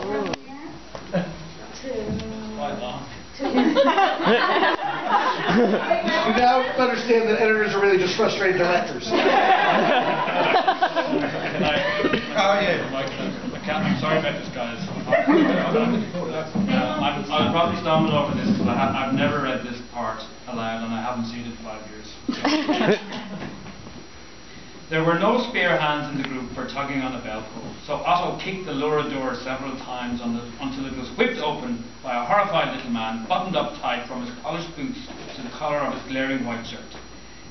Quite long. You now understand that editors are really just frustrated directors. I'm sorry about this, guys. I'll probably stumble over this because I've never read this part aloud and I haven't seen it in 5 years. There were no spare hands in the group for tugging on a bell pull, so Otto kicked the lower door several times until it was whipped open by a horrified little man, buttoned up tight from his polished boots to the collar of his glaring white shirt.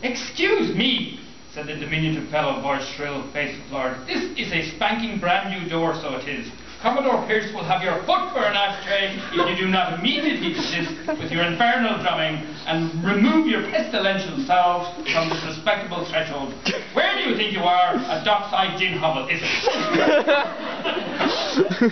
"Excuse me," said the diminutive fellow, voice shrill, face florid. "This is a spanking brand new door, so it is. Commodore Pierce will have your foot for an ashtray if you do not immediately desist with your infernal drumming and remove your pestilential selves from this respectable threshold. Where do you think you are? A dockside gin hovel, is it?"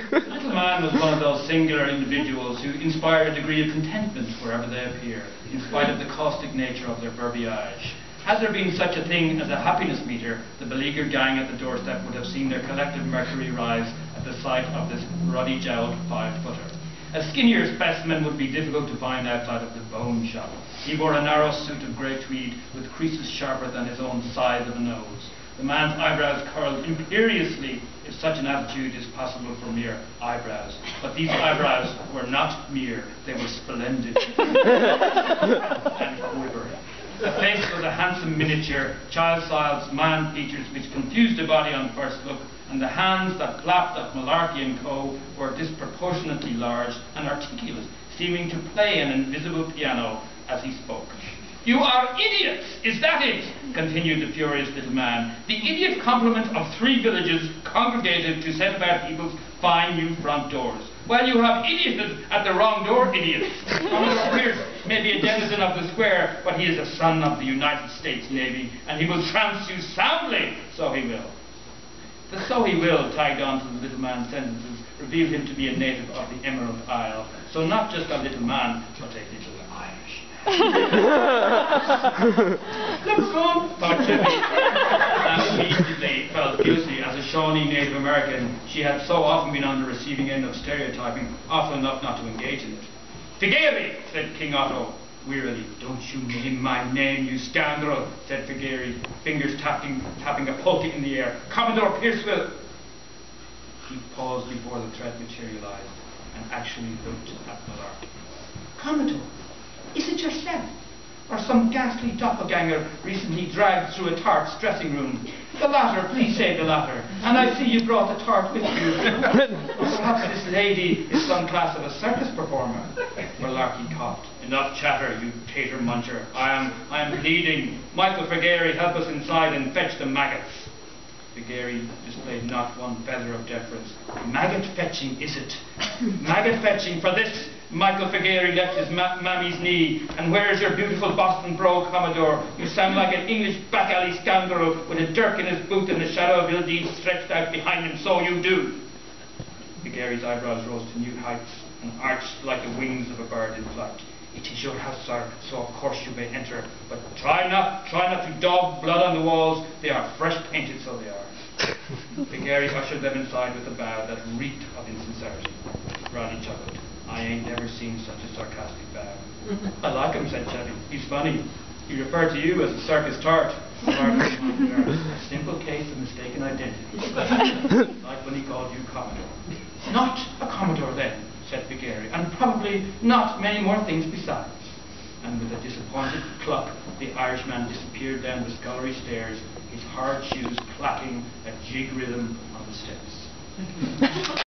The little man was one of those singular individuals who inspire a degree of contentment wherever they appear, in spite of the caustic nature of their verbiage. Had there been such a thing as a happiness meter, the beleaguered gang at the doorstep would have seen their collective mercury rise at the sight of this ruddy-jowled 5-footer. A skinnier specimen would be difficult to find outside of the bone shop. He wore a narrow suit of grey tweed with creases sharper than his own size of a nose. The man's eyebrows curled imperiously, if such an attitude is possible for mere eyebrows. But these eyebrows were not mere, they were splendid and quivering. The face was a handsome miniature, child-sized man features which confused the body on first look, and the hands that clapped at w.a.r.p. & Co. were disproportionately large and articulate, seeming to play an invisible piano as he spoke. "You are idiots, is that it?" continued the furious little man. "The idiot complement of 3 villages congregated to set about people's fine new front doors. Well, you have idioted at the wrong door, idiots. Commodore Pierce may be a denizen of the square, but he is a son of the United States Navy, and he will trounce you soundly, so he will." The "so he will" tagged on to the little man's sentences revealed him to be a native of the Emerald Isle, so not just a little man, but a little Irish man. "Leprechaun," thought Jimmy, and immediately felt guilty. As a Shawnee Native American, she had so often been on the receiving end of stereotyping, often enough not to engage in it. "Figeri," said King Otto wearily. "Don't you name my name, you scoundrel," said Figeri, fingers tapping a pulpit in the air. "Commodore Pierce will..." He paused before the threat materialized and actually looked at w.a.r.p. "Commodore, is it yourself? Or some ghastly doppelganger recently dragged through a tart's dressing room? The latter, please say the latter. And I see you brought the tart with you. Or perhaps this lady is some class of a circus performer." w.a.r.p. coughed. "Enough chatter, you tater muncher. I am pleading. Michael Figeri, help us inside and fetch the maggots." Figeri displayed not one feather of deference. "Maggot fetching, is it? Maggot fetching. For this, Michael Figeri left his mammy's knee. And where is your beautiful Boston brogue, Commodore? You sound like an English back-alley scoundrel with a dirk in his boot and the shadow of ill deeds stretched out behind him. So you do." Figeri's eyebrows rose to new heights and arched like the wings of a bird in flight. "It is your house, sir, so of course you may enter. But try not to daub blood on the walls. They are fresh painted, so they are." Figeri ushered them inside with a bow that reeked of insincerity. Roddy chuckled. "I ain't never seen such a sarcastic bow." "I like him," said Chevy. "He's funny. He referred to you as a circus tart." A simple case of mistaken identity. Like when he called you Commodore. "Not a Commodore then," said Figeri, "and probably not many more things besides." And with a disappointed cluck, the Irishman disappeared down the scullery stairs, his hard shoes clacking a jig rhythm on the steps.